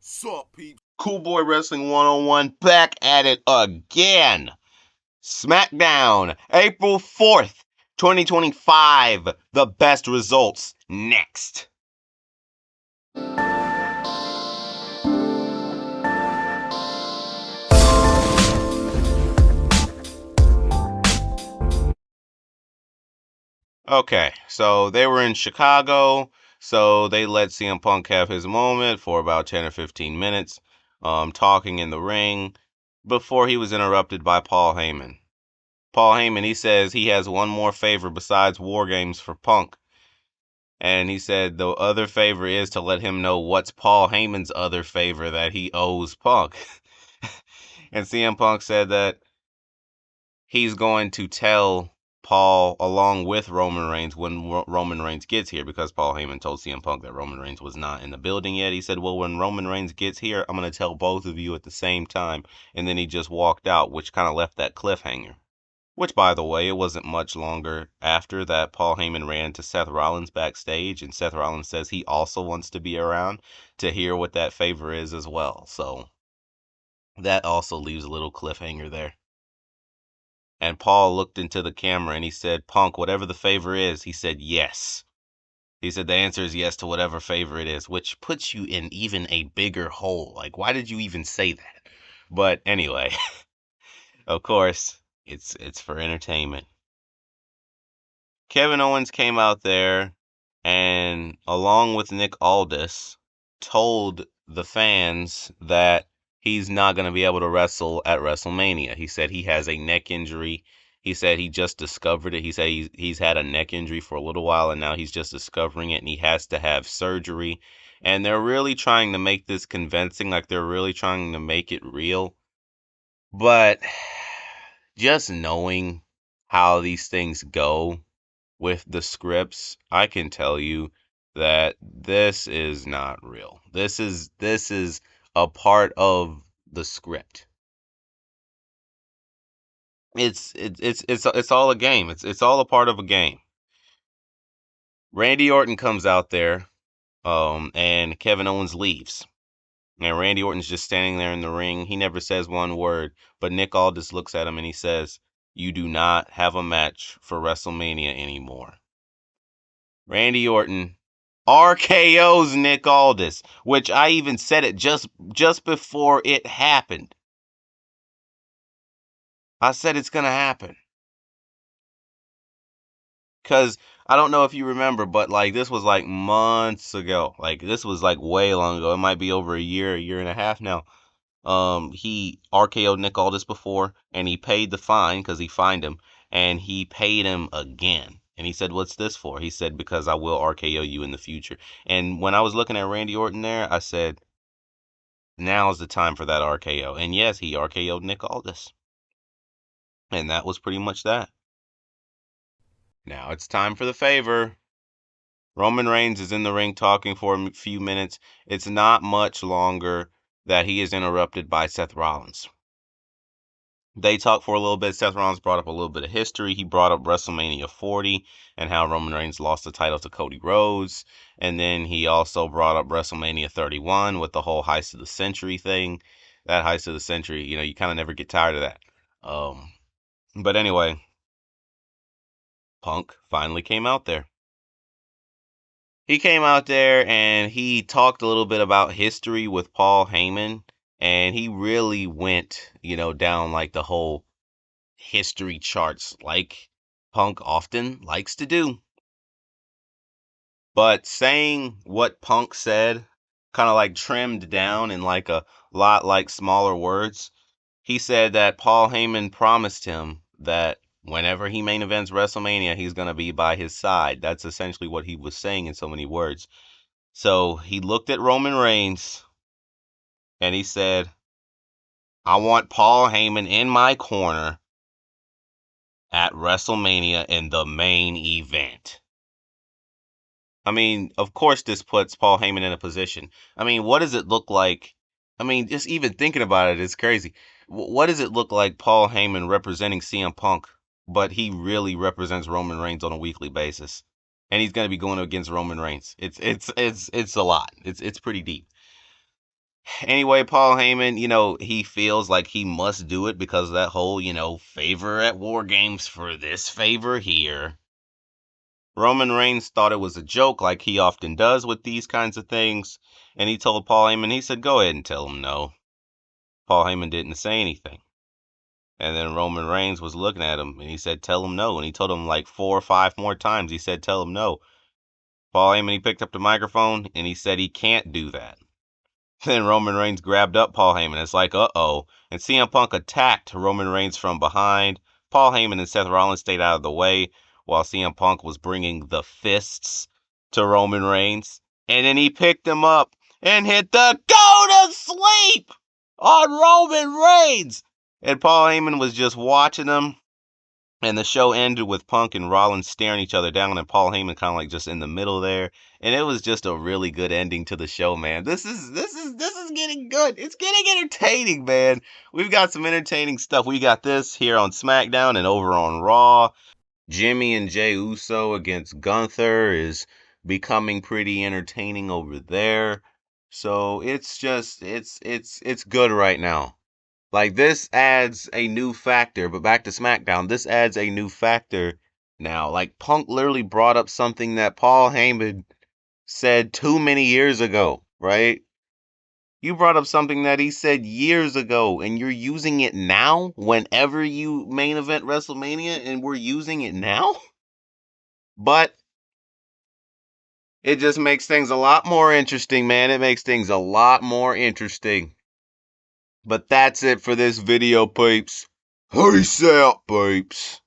Sup, peeps? Cool Boy Wrestling 101 back at it again. SmackDown, April 4th, 2025. The best results next. Okay, so they were in Chicago, so they let CM Punk have his moment for about 10 or 15 minutes, talking in the ring before he was interrupted by Paul Heyman. Paul Heyman, he says he has one more favor besides War Games for Punk. And he said the other favor is to let him know what's Paul Heyman's other favor that he owes Punk. And CM Punk said that he's going to tell Paul along with Roman Reigns when Roman Reigns gets here, because Paul Heyman told CM Punk that Roman Reigns was not in the building yet. He said, well, when Roman Reigns gets here, I'm going to tell both of you at the same time. And then he just walked out, which kind of left that cliffhanger. Which, by the way, it wasn't much longer after that Paul Heyman ran to Seth Rollins backstage, and Seth Rollins says he also wants to be around to hear what that favor is as well. So that also leaves a little cliffhanger there. And Paul looked into the camera and he said, Punk, whatever the favor is, he said yes. He said the answer is yes to whatever favor it is, which puts you in even a bigger hole. Like, why did you even say that? But anyway, of course, it's for entertainment. Kevin Owens came out there and, along with Nick Aldis, told the fans that he's not going to be able to wrestle at WrestleMania. He said he has a neck injury. He said he just discovered it. He said he's had a neck injury for a little while, and now he's just discovering it, and he has to have surgery. And they're really trying to make this convincing, like they're really trying to make it real. But just knowing how these things go with the scripts, I can tell you that this is not real. This is a part of the script. It's all a game. It's all a part of a game. Randy Orton comes out there, and Kevin Owens leaves. And Randy Orton's just standing there in the ring. He never says one word, but Nick Aldis looks at him and he says, "You do not have a match for WrestleMania anymore." Randy Orton RKO's Nick Aldis, which I even said it just before it happened. I said it's going to happen. Because I don't know if you remember, but like this was like months ago. Like this was like way long ago. It might be over a year and a half now. He RKO'd Nick Aldis before, and he paid the fine because he fined him, and he paid him again. And he said, "What's this for?" He said, "Because I will RKO you in the future." And when I was looking at Randy Orton there, I said, now's the time for that RKO. And yes, he RKO'd Nick Aldis. And that was pretty much that. Now it's time for the favor. Roman Reigns is in the ring talking for a few minutes. It's not much longer that he is interrupted by Seth Rollins. They talked for a little bit. Seth Rollins brought up a little bit of history. He brought up WrestleMania 40 and how Roman Reigns lost the title to Cody Rhodes. And then he also brought up WrestleMania 31 with the whole Heist of the Century thing. That Heist of the Century, you kind of never get tired of that. But anyway, Punk finally came out there. He came out there and he talked a little bit about history with Paul Heyman. And he really went, down like the whole history charts like Punk often likes to do. But saying what Punk said, kind of like trimmed down in like a lot like smaller words, he said that Paul Heyman promised him that whenever he main events WrestleMania, he's going to be by his side. That's essentially what he was saying in so many words. So he looked at Roman Reigns and he said, "I want Paul Heyman in my corner at WrestleMania in the main event." I mean, of course, this puts Paul Heyman in a position. I mean, what does it look like? I mean, just even thinking about it is crazy. What does it look like Paul Heyman representing CM Punk, but he really represents Roman Reigns on a weekly basis, and he's going to be going against Roman Reigns. It's a lot. It's pretty deep. anyway, Paul Heyman, he feels like he must do it because of that whole, favor at War Games for this favor here. Roman Reigns thought it was a joke like he often does with these kinds of things, and he told Paul Heyman, he said, go ahead and tell him no. Paul Heyman didn't say anything. And then Roman Reigns was looking at him, and he said, tell him no. And he told him like 4 or 5 more times, he said, tell him no. Paul Heyman, he picked up the microphone, and he said he can't do that. Then Roman Reigns grabbed up Paul Heyman. It's like, uh-oh. And CM Punk attacked Roman Reigns from behind. Paul Heyman and Seth Rollins stayed out of the way while CM Punk was bringing the fists to Roman Reigns. And then he picked him up and hit the go to sleep on Roman Reigns. And Paul Heyman was just watching him. And the show ended with Punk and Rollins staring each other down, and Paul Heyman kind of like just in the middle there. And it was just a really good ending to the show, man. This is getting good. It's getting entertaining, man. We've got some entertaining stuff. We got this here on SmackDown and over on Raw. Jimmy and Jey Uso against Gunther is becoming pretty entertaining over there. So it's just it's good right now. Like, this adds a new factor, but back to SmackDown, this adds a new factor now. Like, Punk literally brought up something that Paul Heyman said too many years ago, right? You brought up something that he said years ago, and you're using it now whenever you main event WrestleMania, and we're using it now? But it just makes things a lot more interesting, man. It makes things a lot more interesting. But that's it for this video, peeps. Peace out, peeps.